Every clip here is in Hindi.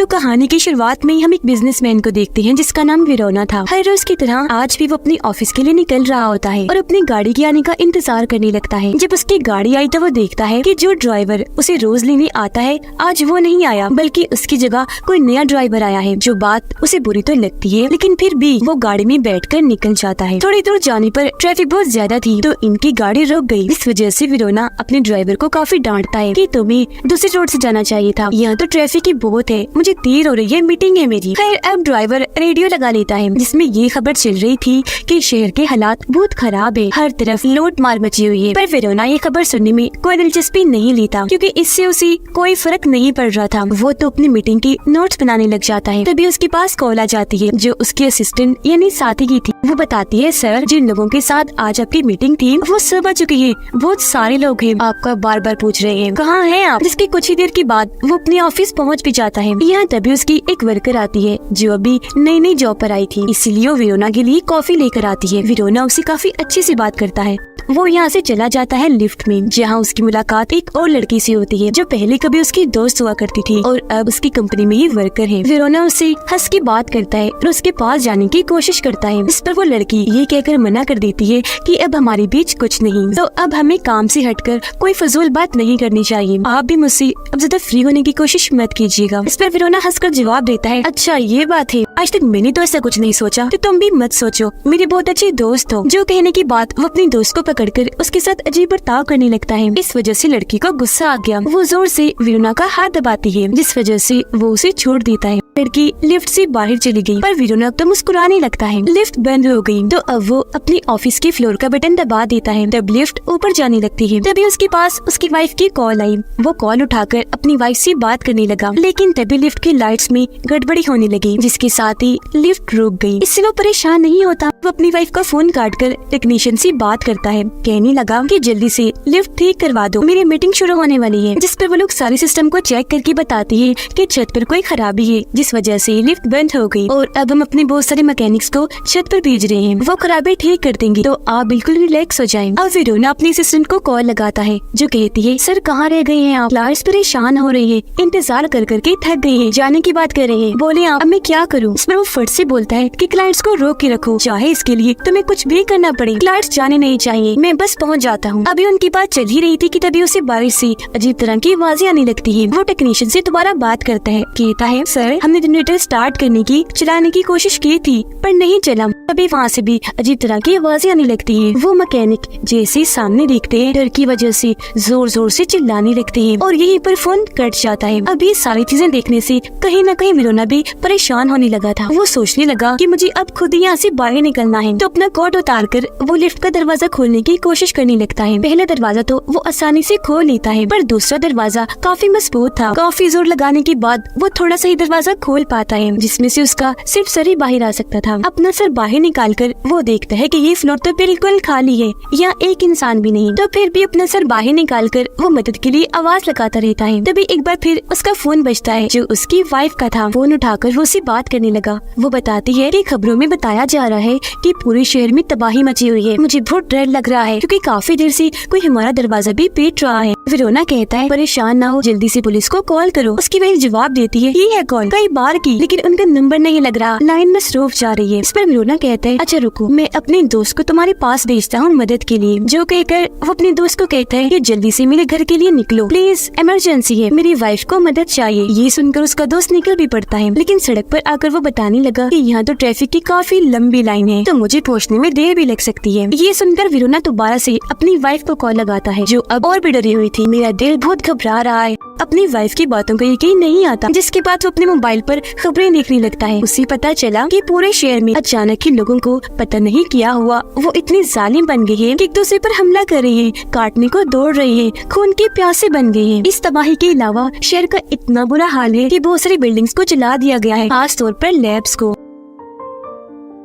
तो कहानी की शुरुआत में ही हम एक बिजनेसमैन को देखते हैं जिसका नाम विरोना था। हर रोज की तरह आज भी वो अपनी ऑफिस के लिए निकल रहा होता है और अपनी गाड़ी के आने का इंतजार करने लगता है। जब उसकी गाड़ी आई तो वो देखता है कि जो ड्राइवर उसे रोज लेने आता है आज वो नहीं आया, बल्कि उसकी जगह कोई नया ड्राइवर आया है। जो बात उसे बुरी तो लगती है, लेकिन फिर भी वो गाड़ी में बैठकर निकल जाता है। थोड़ी दूर जाने पर ट्रैफिक बहुत ज्यादा थी तो इनकी गाड़ी रुक गई। इस वजह से विरोना अपने ड्राइवर को काफी डांटता है कि तुम्हें दूसरी रोड से जाना चाहिए था, यहाँ तो ट्रैफिक ही बहुत है, मुझे देर हो रही है, मीटिंग है मेरी। खैर अब ड्राइवर रेडियो लगा लेता है जिसमें ये खबर चल रही थी कि शहर के हालात बहुत खराब है, हर तरफ लूट मार मची हुई है। पर विरोना ये खबर सुनने में कोई दिलचस्पी नहीं लेता क्योंकि इससे उसे कोई फर्क नहीं पड़ रहा था। वो तो अपनी मीटिंग की नोट्स बनाने लग जाता है। तभी उसके पास कॉल आ जाती है जो उसकी असिस्टेंट यानी साथी की थी। वो बताती है, सर जिन लोगों के साथ आज आपकी मीटिंग थी वो सब आ चुके हैं, बहुत सारे लोग हैं, आपका बार बार पूछ रहे हैं कहाँ हैं आप। जिसके कुछ ही देर के बाद वो अपने ऑफिस पहुँच भी जाता है। यहाँ तभी उसकी एक वर्कर आती है जो अभी नई नई जॉब पर आई थी, इसीलिए वो विरोना के लिए कॉफी लेकर आती है। विरोना उससे काफी अच्छे से बात करता है। वो यहाँ से चला जाता है लिफ्ट में, जहाँ उसकी मुलाकात एक और लड़की से होती है जो पहले कभी उसकी दोस्त हुआ करती थी और अब उसकी कंपनी में ही वर्कर है। विरोना उससे हंस के बात करता है और उसके पास जाने की कोशिश करता है। इस पर वो लड़की ये कहकर मना कर देती है कि अब हमारे बीच कुछ नहीं, तो अब हमें काम से हटकर कोई फजूल बात नहीं करनी चाहिए। आप भी मुझसे अब ज्यादा फ्री होने की कोशिश मत कीजिएगा। इस पर विरोना हंसकर जवाब देता है, अच्छा ये बात है, आज तक मैंने तो ऐसा कुछ नहीं सोचा, तो तुम भी मत सोचो, मेरे बहुत अच्छे दोस्त हो। जो कहने की बात वो अपनी दोस्त को पकड़कर उसके साथ अजीब बर्ताव करने लगता है। इस वजह से लड़की को गुस्सा आ गया। वो जोर से विरोना का हाथ दबाती है जिस वजह से वो उसे छोड़ देता है। लड़की लिफ्ट से बाहर चली गई पर विरोना तो मुस्कुराने लगता है। लिफ्ट बंद हो गई तो अब वो अपने ऑफिस के फ्लोर का बटन दबा देता है। तब लिफ्ट ऊपर जाने लगती है। तभी उसके पास उसकी वाइफ की कॉल आई। वो कॉल उठाकर अपनी वाइफ से बात करने लगा, लेकिन तभी लिफ्ट की लाइट्स में गड़बड़ी होने लगी जिसके साथ ही लिफ्ट रुक गई। इससे वो परेशान नहीं होता। वो अपनी वाइफ का फोन काटकर टेक्नीशियन से बात करता है, कहने लगा कि जल्दी से लिफ्ट ठीक करवा दो, मेरी मीटिंग शुरू होने वाली है। जिस पर वो लोग सारे सिस्टम को चेक करके बताती है कि छत पर कोई खराबी है जिस वजह से लिफ्ट बंद हो गई और अब हम अपने बहुत सारे मैकेनिक्स को छत पर भेज रहे हैं, वो खराबी ठीक कर देंगे, तो आप बिल्कुल रिलैक्स हो जाएं। अब विरोना अपने असिस्टेंट को कॉल लगाता है जो कहती है, सर कहाँ रह गए हैं आप, क्लाइंट्स परेशान हो रही है, इंतजार कर करके थक गए हैं, जाने की बात कर रहे हैं, बोले आप, अब मैं क्या करूँ। इस पर वो फट से बोलता है कि क्लाइंट्स को रोक के रखो, चाहे इसके लिए तुम्हें कुछ भी करना पड़े, क्लाइंट्स जाने नहीं चाहिए, मैं बस पहुँच जाता हूँ। अभी उनकी बात चल ही रही थी कि तभी उसे बाहर से अजीब तरह की आवाजें आने लगती है। वो टेक्नीशियन से दोबारा बात करता है, कहता है, सर हमने जनरेटर स्टार्ट करने की चलाने की कोशिश की थी पर नहीं चला। अभी वहाँ से भी अजीब तरह की आवाजें आने लगती है। वो मैकेनिक जैसे सामने देखते हैं डर की वजह से जोर जोर से चिल्लाने लगते हैं और यहीं पर फोन कट जाता है। अब ये सारी चीजें देखने से कहीं न कहीं विरोना भी परेशान होने लगा था। वो सोचने लगा कि मुझे अब खुद यहाँ से बाहर निकलना है, तो अपना कोट उतार कर वो लिफ्ट का दरवाजा खोलने की कोशिश करने लगता है। पहला दरवाजा तो वो आसानी से खोल लेता है पर दूसरा दरवाजा काफी मजबूत था। काफी जोर लगाने के बाद वो थोड़ा सा ही दरवाजा खोल पाता है जिसमें से उसका सिर्फ सर ही बाहर आ सकता था। अपना सर बाहर निकालकर वो देखता है कि ये फ्लोर तो बिल्कुल खाली है, यहाँ एक इंसान भी नहीं। तो फिर भी अपना सर बाहर निकालकर वो मदद के लिए आवाज लगाता रहता है। तभी एक बार फिर उसका फोन बजता है जो उसकी वाइफ का था। फोन उठाकर वो उससे बात करने लगा। वो बताती है कि खबरों में बताया जा रहा है कि पूरे शहर में तबाही मची हुई है, मुझे बहुत डर लग रहा है क्योंकि काफी देर से कोई हमारा दरवाजा भी पीट रहा है। विरोना कहता है, परेशान ना हो, जल्दी से पुलिस को कॉल करो। उसकी वाइफ जवाब देती है, ये है कॉल कई बार की लेकिन उनका नंबर नहीं लग रहा, लाइन मसरूफ जा रही है। इस पर विरोना कहता है, अच्छा रुको, मैं अपने दोस्त को तुम्हारे पास भेजता हूँ मदद के लिए। जो कहकर वो अपने दोस्त को कहता है कि जल्दी से मेरे घर के लिए निकलो, प्लीज इमरजेंसी है, मेरी वाइफ को मदद चाहिए। ये सुनकर उसका दोस्त निकल भी पड़ता है, लेकिन सड़क पर आकर वो बताने लगा कि यहाँ तो ट्रैफिक की काफी लंबी लाइन है, तो मुझे पहुँचने में देर भी लग सकती है। ये सुनकर विरोना दोबारा से अपनी वाइफ को कॉल लगाता है जो अब और भी डरी हुई थी। मेरा दिल बहुत घबरा रहा है, अपनी वाइफ की बातों को यकीन नहीं आता। जिसके बाद वो अपने मोबाइल पर खबरें देखने लगता है। उसे पता चला कि पूरे शहर में अचानक ही लोगों को पता नहीं क्या हुआ, वो इतने जालिम बन गए हैं कि एक दूसरे पर हमला कर रहे हैं, काटने को दौड़ रहे हैं, खून के प्यासे बन गए हैं। इस तबाही के अलावा शहर का इतना बुरा हाल है कि बहुत सारी बिल्डिंग्स को जला दिया गया है, खास तौर पर लैब्स को।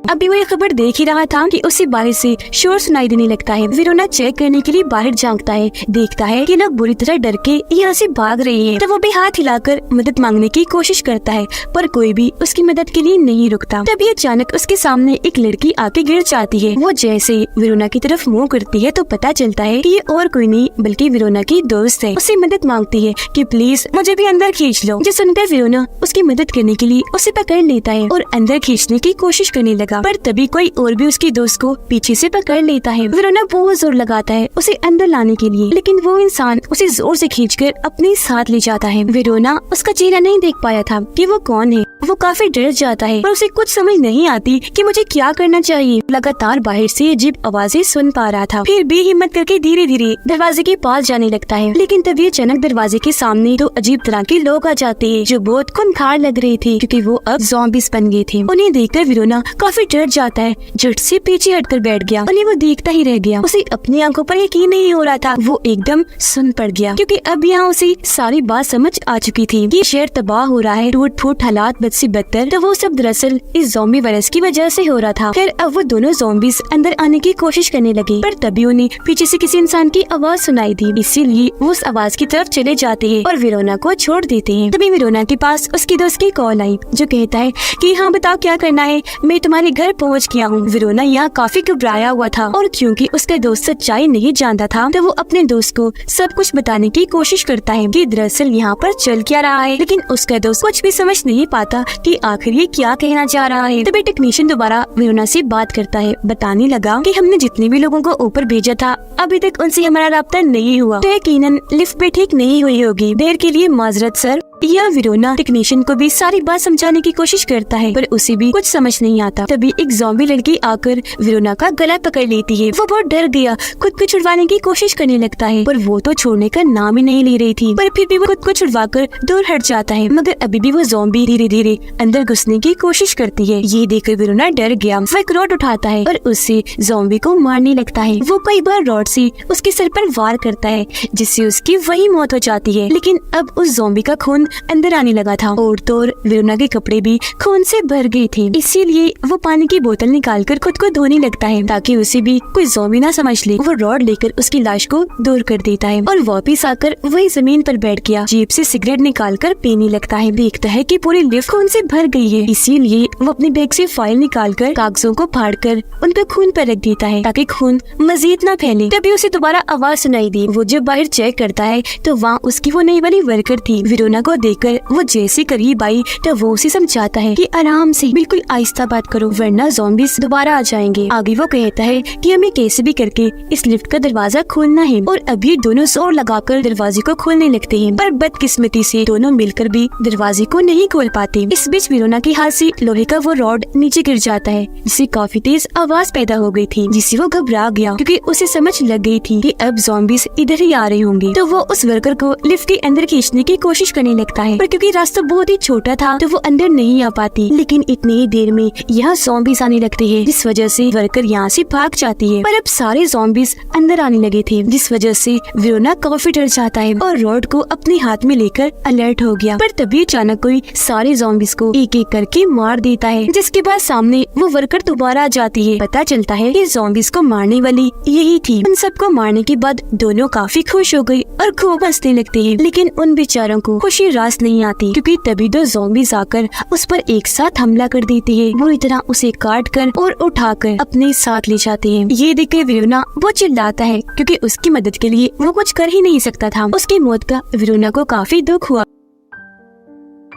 अभी वो ये खबर देख ही रहा था कि उसे बाहर से शोर सुनाई देने लगता है। वेरोना चेक करने के लिए बाहर झांकता है, देखता है कि लोग बुरी तरह डर के यहाँ से भाग रही है। तो वो भी हाथ हिलाकर मदद मांगने की कोशिश करता है, पर कोई भी उसकी मदद के लिए नहीं रुकता। तभी अचानक उसके सामने एक लड़की आके गिर जाती है। वो जैसे वेरोना की तरफ मुंह करती है तो पता चलता है कि ये और कोई नहीं बल्कि वेरोना की दोस्त है। उसे मदद मांगती है कि प्लीज मुझे भी अंदर खींच लो। जो सुनकर वेरोना उसकी मदद करने के लिए उसे पकड़ लेता है और अंदर खींचने की कोशिश करने लगा, पर तभी कोई और भी उसकी दोस्त को पीछे से पकड़ लेता है। वेरोना बहुत जोर लगाता है उसे अंदर लाने के लिए, लेकिन वो इंसान उसे जोर से खींचकर अपने साथ ले जाता है। वेरोना उसका चेहरा नहीं देख पाया था कि वो कौन है। वो काफी डर जाता है और उसे कुछ समझ नहीं आती कि मुझे क्या करना चाहिए। लगातार बाहर से अजीब आवाजें सुन पा रहा था, फिर भी हिम्मत करके धीरे धीरे दरवाजे के पास जाने लगता है। लेकिन तभी अचानक दरवाजे के सामने दो अजीब तरह के लोग आ जाते हैं जो बहुत खूंखार लग रहे थे, क्योंकि वो अब ज़ॉम्बीज़ बन गए थे। उन्हें देखकर वेरोना काफी डर जाता है, झट से पीछे हटकर बैठ गया। उन्हें वो देखता ही रह गया। उसे अपनी आंखों पर यकीन नहीं हो रहा था। वो एकदम सुन पड़ गया, क्योंकि अब यहाँ उसे सारी बात समझ आ चुकी थी कि शहर तबाह हो रहा है, टूट फूट हालात बद से बदतर। तो वो सब दरअसल इस ज़ॉम्बी वायरस की वजह से हो रहा था। फिर अब वो दोनों ज़ॉम्बीज़ अंदर आने की कोशिश करने लगे, पर तभी उन्हें पीछे से किसी इंसान की आवाज सुनाई दी। इसीलिए वो उस आवाज की तरफ चले जाते हैं और वेरोना को छोड़ देते हैं। तभी वेरोना के पास उसकी दोस्त की कॉल आई, जो कहता है कि हाँ बताओ क्या करना है, मैं तुम्हारे घर पहुँच गया हूँ। वेरोना यहाँ काफी घबराया हुआ था, और क्योंकि उसका दोस्त सच्चाई नहीं जानता था तो वो अपने दोस्त को सब कुछ बताने की कोशिश करता है कि दरअसल यहाँ पर चल क्या रहा है। लेकिन उसका दोस्त कुछ भी समझ नहीं पाता कि आखिर ये क्या कहना चाह रहा है। तभी टेक्नीशियन दोबारा वेरोना से बात करता है, बताने लगा कि हमने जितने भी लोगों को ऊपर भेजा था अभी तक उनसे हमारा राब्ता नहीं हुआ, तो यकीनन लिफ्ट भी ठीक नहीं हुई होगी। देर के लिए माजरत सर। यह वेरोना टेक्नीशियन को भी सारी बात समझाने की कोशिश करता है, पर उसे भी कुछ समझ नहीं आता। तभी एक ज़ॉम्बी लड़की आकर वेरोना का गला पकड़ लेती है। वो बहुत डर गया, खुद को छुड़वाने की कोशिश करने लगता है, पर वो तो छोड़ने का नाम ही नहीं ले रही थी। पर फिर भी वो खुद को छुड़वाकर दूर हट जाता है, मगर अभी भी वो ज़ॉम्बी धीरे धीरे अंदर घुसने की कोशिश करती है। ये देखकर वेरोना डर गया। वो एक रॉड उठाता है और उससे ज़ॉम्बी को मारने लगता है। वो कई बार रॉड से उसके सर पर वार करता है, जिससे उसकी वही मौत हो जाती है। लेकिन अब उस ज़ॉम्बी का खून अंदर आने लगा था, और तो और वेरोना के कपड़े भी खून से भर गए थे। इसीलिए वो पानी की बोतल निकालकर खुद को धोने लगता है, ताकि उसे भी कोई ज़ॉम्बी ना समझ ले। वो रॉड लेकर उसकी लाश को दूर कर देता है और वापिस आकर वही जमीन पर बैठ गया। जेब से सिगरेट निकालकर पीने लगता है। देखता है कि पूरी लिफ्ट खून से भर गई है। इसीलिए वो अपने बैग से फाइल निकालकर कागजों को फाड़कर उनके खून पर रख देता है, ताकि खून मजीद न फैले। तभी उसे दोबारा आवाज सुनाई दी। वो जब बाहर चेक करता है तो वहाँ उसकी वो नई वाली वर्कर थी। वेरोना को देखकर वो जैसे करीब आई तो वो उसे समझाता है कि आराम से बिल्कुल आहिस्ता बात करो, वरना ज़ॉम्बीज़ दोबारा आ जाएंगे। आगे वो कहता है कि हमें कैसे भी करके इस लिफ्ट का दरवाजा खोलना है, और अभी दोनों जोर लगाकर दरवाजे को खोलने लगते हैं, पर बदकिस्मती से दोनों मिलकर भी दरवाजे को नहीं खोल पाते। इस बीच वेरोना के हाथ से लोहे का वो रॉड नीचे गिर जाता है, जिससे काफी तेज आवाज पैदा हो गई थी, जिससे वो घबरा गया, क्योंकि उसे समझ लग गई थी कि अब ज़ॉम्बीज़ इधर ही आ रहे होंगे। तो वो उस वर्कर को लिफ्ट के अंदर खींचने की कोशिश करने लगता है, पर क्योंकि रास्ता बहुत ही छोटा था तो वो अंदर नहीं आ पाती। लेकिन इतनी ही देर में यहाँ ज़ॉम्बीज़ आने लगते हैं, जिस वजह से वर्कर यहाँ से भाग जाती है। पर अब सारे ज़ॉम्बीज़ अंदर आने लगे थे, जिस वजह से वेरोना काफी डर जाता है और रॉड को अपने हाथ में लेकर अलर्ट हो गया। पर तभी अचानक कोई सारे ज़ॉम्बीज़ को एक एक करके मार देता है, जिसके बाद सामने वो वर्कर दोबारा आ जाती है। पता चलता है कि ज़ॉम्बीज़ को मारने वाली यही थी। उन सबको मारने के बाद दोनों काफी खुश हो गई और खूब हंसने लगते हैं। लेकिन उन बेचारों को खुशी रास नहीं आती, क्योंकि तभी दो ज़ॉम्बीज़ आकर उस पर एक साथ हमला कर देते हैं। बुरी तरह उसे काट कर और उठाकर अपने साथ ले जाते हैं। ये देखकर वेरोना वो चिल्लाता है, क्योंकि उसकी मदद के लिए वो कुछ कर ही नहीं सकता था। उसकी मौत का वेरोना को काफी दुख हुआ।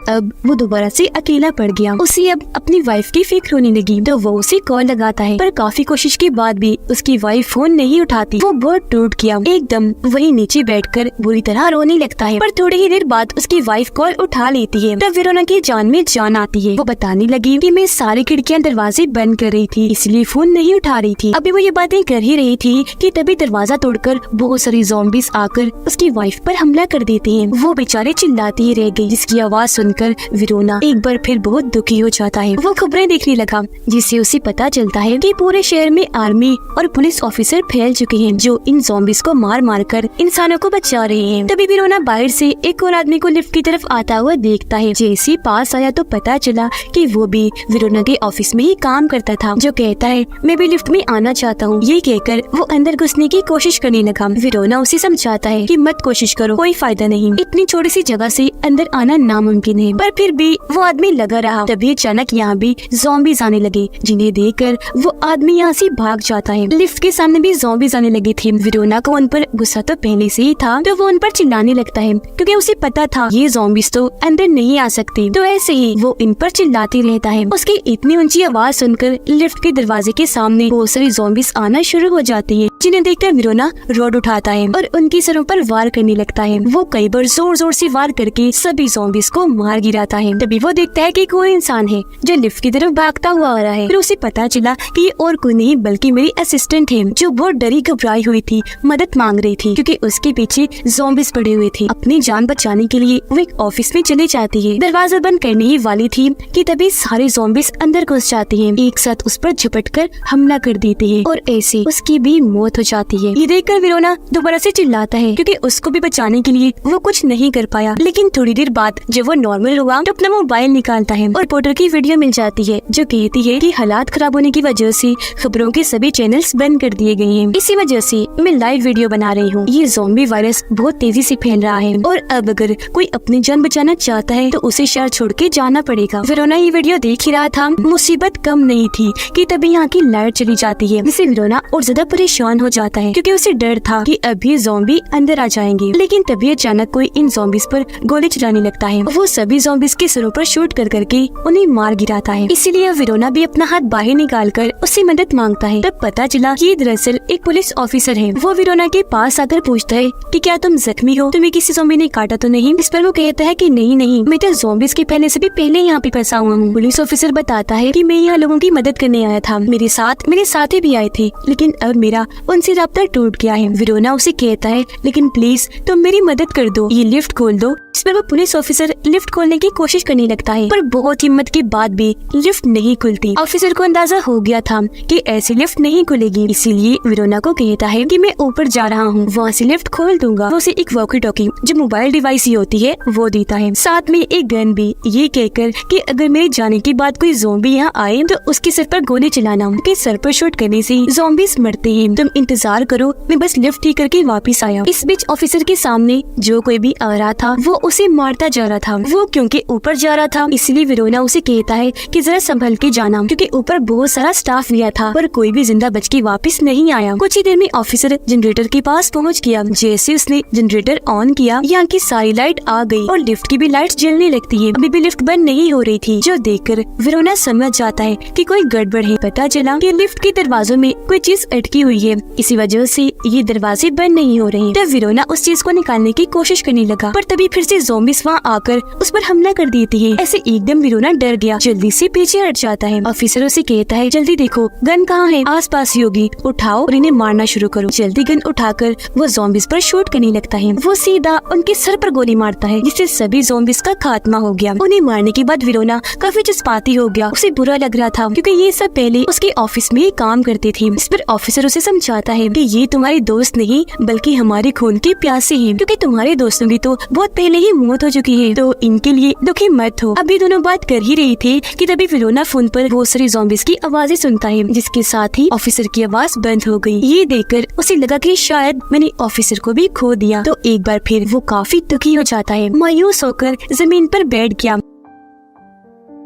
अब वो दोबारा से अकेला पड़ गया। उसे अब अपनी वाइफ की फिक्र होने लगी, तो वो उसे कॉल लगाता है, पर काफी कोशिश के बाद भी उसकी वाइफ फोन नहीं उठाती। वो बहुत टूट गया, एकदम वही नीचे बैठकर बुरी तरह रोने लगता है। पर थोड़ी ही देर बाद उसकी वाइफ कॉल उठा लेती है। तब वेरोना की जान में जान आती है। वो बताने लगी कि मैं सारी खिड़कियां दरवाजे बंद कर रही थी, इसलिए फोन नहीं उठा रही थी। अभी वो ये बातें कर ही रही थी कि तभी दरवाजा तोड़कर बहुत सारी ज़ॉम्बीज़ आकर उसकी वाइफ पर हमला कर देते हैं। वो बेचारे चिल्लाती ही रह गई, जिसकी आवाज सुनकर विरोना एक बार फिर बहुत दुखी हो जाता है। वो खबरें देखने लगा जिससे उसे पता चलता है कि पूरे शहर में आर्मी और पुलिस ऑफिसर फैल चुके हैं जो इन ज़ॉम्बीज़ को मार मार कर इंसानों को बचा रहे हैं। तभी विरोना बाहर से एक और आदमी को लिफ्ट की तरफ आता हुआ देखता है। जैसे पास आया तो पता चला कि वो भी विरोना के ऑफिस में ही काम करता था, जो कहता है मैं भी लिफ्ट में आना चाहता हूँ। ये कहकर वो अंदर घुसने की कोशिश करने लगा। विरोना उसे समझाता है कि मत कोशिश करो, कोई फायदा नहीं, इतनी छोटी सी जगह से अंदर आना नामुमकिन है। पर फिर भी वो आदमी लगा रहा। तभी अचानक यहाँ भी ज़ॉम्बीज़ आने लगे, जिन्हें देखकर वो आदमी यहाँ से भाग जाता है। लिफ्ट के सामने भी ज़ॉम्बीज़ आने लगे थे। विरोना को उन पर गुस्सा तो पहले से ही था, तो वो उन पर चिल्लाने लगता है क्योंकि उसे पता था ये ज़ॉम्बीज़ तो अंदर नहीं आ सकते। तो ऐसे ही वो इन पर चिल्लाते रहता है। उसकी इतनी ऊंची आवाज सुनकर लिफ्ट के दरवाजे के सामने बहुत सारी ज़ॉम्बीज़ आना शुरू हो जाती है, जिन्हें देखकर विरोना रोड उठाता है और उनके सरों पर वार करने लगता है। वो कई बार जोर जोर से वार करके सभी ज़ॉम्बीज़ को मार गिराता है। तभी वो देखता है कि कोई इंसान है जो लिफ्ट की तरफ भागता हुआ आ रहा है। फिर उसे पता चला कि ये और कोई नहीं बल्कि मेरी असिस्टेंट है, जो बहुत डरी घबराई हुई थी, मदद मांग रही थी क्योंकि उसके पीछे ज़ॉम्बीज़ पड़े हुए थे। अपनी जान बचाने के लिए वो एक ऑफिस में चली जाती है। दरवाजा बंद करने ही वाली थी कि तभी सारे ज़ॉम्बीज़ अंदर घुस जाते हैं, एक साथ उस पर झपटकर हमला कर देते हैं और ऐसे उसकी भी मौत हो जाती है। ये देखकर विरोना दोबारा से चिल्लाता है क्योंकि उसको भी बचाने के लिए वो कुछ नहीं कर पाया। लेकिन थोड़ी देर बाद जब वो नॉर्मल हुआ तो अपना मोबाइल निकालता है और रिपोर्टर की वीडियो मिल जाती है जो कहती है कि हालात खराब होने की वजह से खबरों के सभी चैनल्स बंद कर दिए गए हैं। इसी वजह से मैं लाइव वीडियो बना रही हूँ। ये ज़ॉम्बी वायरस बहुत तेजी से फैल रहा है और अब अगर कोई अपनी जान बचाना चाहता है तो उसे शहर छोड़ के जाना पड़ेगा। विरोना ये वीडियो देख ही रहा था। मुसीबत कम नहीं थी कि तभी यहाँ की लाइट चली जाती है, जिससे विरोना और ज्यादा परेशान हो जाता है क्योंकि उसे डर था कि अभी ज़ॉम्बी अंदर आ जाएंगे। लेकिन तभी अचानक कोई इन ज़ॉम्बीज़ पर गोली चलाने लगता है। वो सभी ज़ॉम्बीज़ के सरों पर शूट कर करके उन्हें मार गिराता है। इसीलिए विरोना भी अपना हाथ बाहर निकाल कर उससे मदद मांगता है। तब पता चला कि दरअसल एक पुलिस ऑफिसर है। वो विरोना के पास आकर पूछता है कि क्या तुम जख्मी हो, तुम्हें किसी ज़ॉम्बी ने काटा तो नहीं? इस पर वो कहता है कि नहीं नहीं, मैं तो ज़ॉम्बीज़ के फैलने से भी पहले यहाँ पे फंसा हुआ हूँ। पुलिस ऑफिसर बताता है कि मैं यहाँ लोगों की मदद करने आया था, मेरे साथ मेरे साथी भी आए थे, लेकिन अब मेरा उनसे राब्ता टूट गया है। विरोना उसे कहता है लेकिन प्लीज तुम मेरी मदद कर दो, ये लिफ्ट खोल दो। इस पर वो पुलिस ऑफिसर लिफ्ट खोलने की कोशिश करने लगता है, पर बहुत हिम्मत के बाद भी लिफ्ट नहीं खुलती। ऑफिसर को अंदाजा हो गया था कि ऐसी लिफ्ट नहीं खुलेगी, इसीलिए विरोना को कहता है कि मैं ऊपर जा रहा हूँ, वहाँ से लिफ्ट खोल दूंगा। वो उसे एक वॉकी टॉकी जो मोबाइल डिवाइस ही होती है वो देता है, साथ में एक गन भी, ये कहकर कि अगर मेरे जाने के बाद कोई ज़ॉम्बी यहाँ आए तो उसके सर पर गोली चलाना, क्योंकि सर पर शूट करने से ज़ॉम्बीज़ मरते हैं। तुम इंतजार करो, मैं बस लिफ्ट ठीक करके वापस आया। इस बीच ऑफिसर के सामने जो कोई भी आ रहा था वो उसे मारता जा रहा था। वो क्योंकि ऊपर जा रहा था इसलिए विरोना उसे कहता है कि जरा संभल के जाना, क्योंकि ऊपर बहुत सारा स्टाफ गया था पर कोई भी जिंदा बच के वापस नहीं आया। कुछ ही देर में ऑफिसर जनरेटर के पास पहुंच गया। जैसे उसने जनरेटर ऑन किया, यहाँ की सारी लाइट आ गई और लिफ्ट की भी लाइट जलने लगती है। अभी भी लिफ्ट बंद नहीं हो रही थी, जो देखकर विरोना समझ जाता है कि कोई गड़बड़ है। पता चला कि लिफ्ट के दरवाजों में कोई चीज अटकी हुई है, इसी वजह से ये दरवाजे बंद नहीं हो रहे। तब विरोना उस चीज को निकालने की कोशिश करने लगा, पर तभी फिर से ज़ॉम्बीज़ वहाँ आकर उस पर हमला कर देती है। ऐसे एकदम विरोना डर गया, जल्दी से पीछे हट जाता है। ऑफिसर उसे कहता है जल्दी देखो गन कहाँ है, आस पास ही होगी, उठाओ और इन्हें मारना शुरू करो। जल्दी गन उठाकर वो ज़ॉम्बीज़ पर शूट करने लगता है। वो सीधा उनके सर पर गोली मारता है, जिससे सभी ज़ॉम्बीज़ का खात्मा हो गया। उन्हें मारने के बाद विरोना काफी जज्बाती हो गया। उसे बुरा लग रहा था क्योंकि ये सब पहले उसके ऑफिस में काम करते थे। इस पर ऑफिसर उसे समझाता है कि ये तुम्हारे दोस्त नहीं बल्कि हमारे खून के प्यासे हैं, क्योंकि तुम्हारे दोस्तों की तो बहुत पहले ही मौत हो चुकी है, तो इनके लिए दुखी मत हो। अभी दोनों बात कर ही रही थी कि तभी विरोना फोन पर बहुत सारी ज़ॉम्बीज़ की आवाजें सुनता है, जिसके साथ ही ऑफिसर की आवाज बंद हो गई। ये देखकर उसे लगा कि शायद मैंने ऑफिसर को भी खो दिया, तो एक बार फिर वो काफी दुखी हो जाता है। मायूस होकर जमीन पर बैठ गया।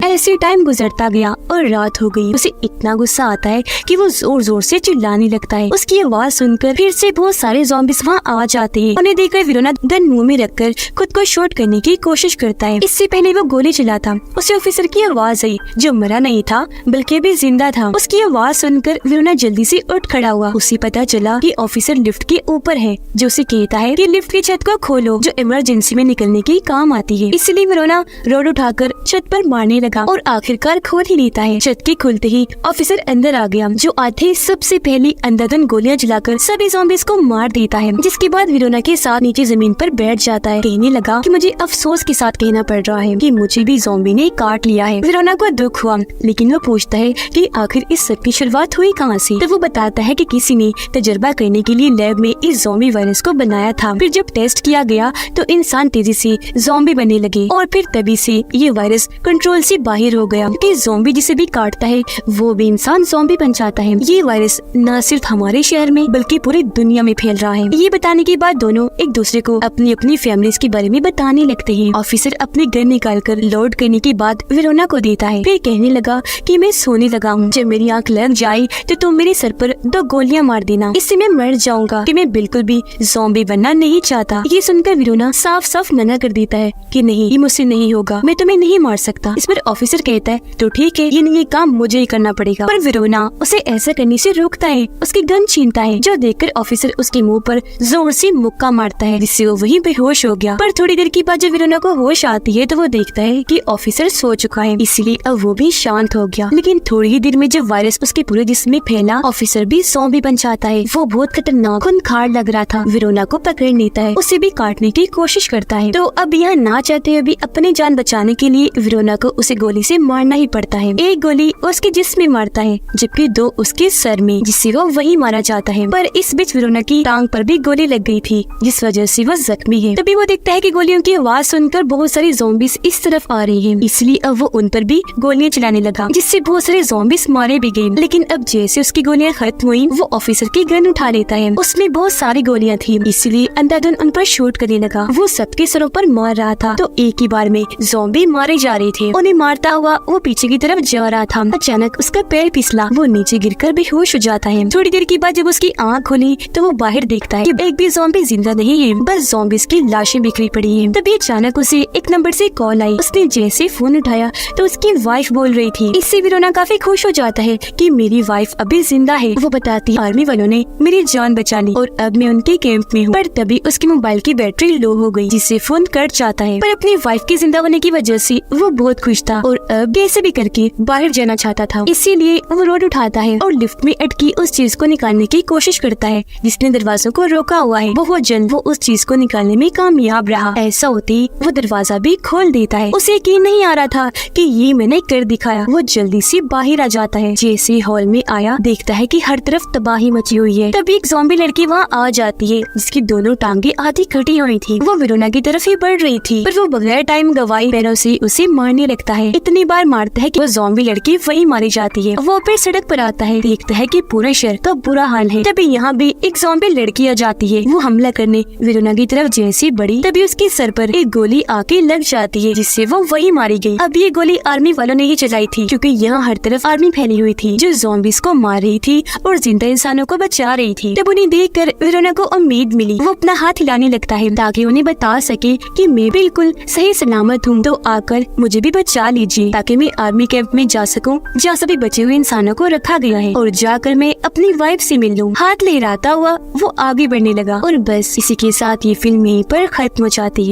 ऐसे टाइम गुजरता गया और रात हो गई। उसे इतना गुस्सा आता है कि वो जोर जोर से चिल्लाने लगता है। उसकी आवाज सुनकर फिर से बहुत सारे ज़ॉम्बीज़ वहाँ आ जाते हैं। उन्हें देखकर विरोना गन मुंह में रखकर खुद को शूट करने की कोशिश करता है। इससे पहले वो गोली चलाता, उसे ऑफिसर की आवाज आई जो मरा नहीं था बल्कि भी जिंदा था। उसकी आवाज सुनकर विरोना जल्दी से उठ खड़ा हुआ। उसे पता चला कि ऑफिसर लिफ्ट के ऊपर है, जो उसे कहता है कि लिफ्ट की छत को खोलो, जो इमरजेंसी में निकलने के काम आती है। इसलिए विरोना रोड उठाकर छत पर मारने लगा। और आखिरकार खोल ही लेता है। छत के खुलते ही ऑफिसर अंदर आ गया, जो आते ही सबसे पहले अंधाधुंध गोलियां जलाकर सभी ज़ॉम्बीज़ को मार देता है। जिसके बाद वेरोना के साथ नीचे जमीन पर बैठ जाता है। कहने लगा कि मुझे अफसोस के साथ कहना पड़ रहा है कि मुझे भी ज़ॉम्बी ने काट लिया है। वेरोना को दुख हुआ, लेकिन वो पूछता है कि आखिर इस सब की शुरुआत हुई कहाँ से। तो वो बताता है कि किसी ने तजर्बा करने के लिए लैब में इस ज़ॉम्बी वायरस को बनाया था। फिर जब टेस्ट किया गया तो इंसान तेजी से ज़ॉम्बी बनने लगे और फिर तभी से ये वायरस कंट्रोल से बाहर हो गया कि ज़ॉम्बी जिसे भी काटता है वो भी इंसान ज़ॉम्बी बन जाता है। ये वायरस न सिर्फ हमारे शहर में बल्कि पूरी दुनिया में फैल रहा है। ये बताने के बाद दोनों एक दूसरे को अपनी अपनी फैमिलीज के बारे में बताने लगते हैं। ऑफिसर अपने गन निकालकर लोड करने के बाद वेरोना को देता है। फिर कहने लगा कि मैं सोने लगा हूँ, जब मेरी आँख लग जाए तो तुम मेरे सर पर 2 गोलियां मार देना, इससे मैं मर जाऊंगा कि मैं बिल्कुल भी ज़ॉम्बी बनना नहीं चाहता। ये सुनकर वेरोना साफ साफ मना कर देता है कि नहीं, ये मुझसे नहीं होगा, मैं तुम्हें नहीं मार सकता। इस पर ऑफिसर कहता है तो ठीक है, ये काम मुझे ही करना पड़ेगा। पर वेरोना उसे ऐसा करने से रोकता है, उसकी गन छीनता है, जो देखकर ऑफिसर उसके मुंह पर जोर से मुक्का मारता है, जिससे वो वहीं बेहोश हो गया। पर थोड़ी देर के बाद जब वेरोना को होश आती है तो वो देखता है कि ऑफिसर सो चुका है, इसलिए अब वो भी शांत हो गया। लेकिन थोड़ी ही देर में जब वायरस उसके पूरे जिस्म में फैला, ऑफिसर भी ज़ॉम्बी बन जाता है। वो बहुत खतरनाक खूंखार लग रहा था। वेरोना को पकड़ लेता है, उसे भी काटने की कोशिश करता है। तो अब यहाँ ना चाहते हुए भी अपनी जान बचाने के लिए वेरोना को उसे गोली से मारना ही पड़ता है। एक गोली उसके जिस्म में मारता है, जबकि 2 उसके सर में, जिससे वो वही मारा जाता है। पर इस बीच वेरोना की टांग पर भी गोली लग गई थी, जिस वजह से वो जख्मी है। तभी वो देखता है कि गोलियों की आवाज सुनकर बहुत सारी ज़ॉम्बीज़ इस तरफ आ रही हैं, इसलिए अब वो उन पर भी गोलियां चलाने लगा, जिससे बहुत सारे ज़ॉम्बीज़ मारे भी गए। लेकिन अब जैसे उसकी गोलियां खत्म हुई, वो ऑफिसर की गन उठा लेता है। उसमें बहुत सारी गोलियां थी, इसलिए अंधाधुंध उन पर शूट करने लगा। वो सबके सरों पर मार रहा था, तो एक ही बार में ज़ॉम्बी मारे जा रहे थे। उन्हें मारता हुआ वो पीछे की तरफ जा रहा था। अचानक उसका पैर फिसला, वो नीचे गिरकर बेहोश हो जाता है। थोड़ी देर के बाद जब उसकी आँख खुली तो वो बाहर देखता है कि एक भी ज़ॉम्बी जिंदा नहीं है, बस ज़ॉम्बीज़ की लाशें बिखरी पड़ी है। तभी अचानक उसे एक नंबर से कॉल आई। उसने जैसे फोन उठाया तो उसकी वाइफ बोल रही थी। इससे वेरोना काफी खुश हो जाता है कि मेरी वाइफ अभी जिंदा है। वो बताती है आर्मी वालों ने मेरी जान बचा ली और अब मैं उनके कैंप में हूँ। पर तभी उसके मोबाइल की बैटरी लो हो गई, जिससे फोन कट जाता है। पर अपनी वाइफ के जिंदा होने की वजह से वो बहुत खुश था और अब कैसे भी करके बाहर जाना चाहता था। इसीलिए वो रोड उठाता है और लिफ्ट में अटकी उस चीज को निकालने की कोशिश करता है जिसने दरवाजों को रोका हुआ है। बहुत जल्द वो उस चीज को निकालने में कामयाब रहा। ऐसा होते ही वो दरवाजा भी खोल देता है। उसे यकीन नहीं आ रहा था कि ये मैंने कर दिखाया। वो जल्दी से बाहर आ जाता है। जैसे हॉल में आया, देखता है कि हर तरफ तबाही मची हुई है। तभी एक ज़ॉम्बी लड़की वहाँ आ जाती है, जिसकी दोनों टांगे आधी कटी हुई थी। वो वेरोना की तरफ ही बढ़ रही थी, पर वो बगैर टाइम गवाए पैरों से उसे मारने लगता है। इतनी बार मारता है कि वो ज़ॉम्बी लड़की वहीं मारी जाती है। वो फिर सड़क पर आता है, देखता है कि पूरे शहर का बुरा हाल है। तभी यहाँ भी एक ज़ॉम्बी लड़की आ जाती है। वो हमला करने वेरोना की तरफ जैसी बढ़ी, तभी उसके सर पर एक गोली आके लग जाती है, जिससे वो वहीं मारी गई। अब ये गोली आर्मी वालों ने ही चलाई थी, क्योंकि यहाँ हर तरफ आर्मी फैली हुई थी जो ज़ॉम्बीज़ को मार रही थी और जिंदा इंसानों को बचा रही थी। तब उन्हें देखकर वेरोना को उम्मीद मिली। वो अपना हाथ हिलाने लगता है ताकि उन्हें बता सके कि मैं बिल्कुल सही सलामत हूँ, तो आकर मुझे भी बचा लीजिए ताकि मैं आर्मी कैंप में जा सकूँ जहाँ सभी बचे हुए इंसानों को रखा गया है, और जाकर मैं अपनी वाइफ से मिल लूँ। हाथ लहराता हुआ वो आगे बढ़ने लगा और बस इसी के साथ ये फिल्म यहीं पर खत्म हो जाती है।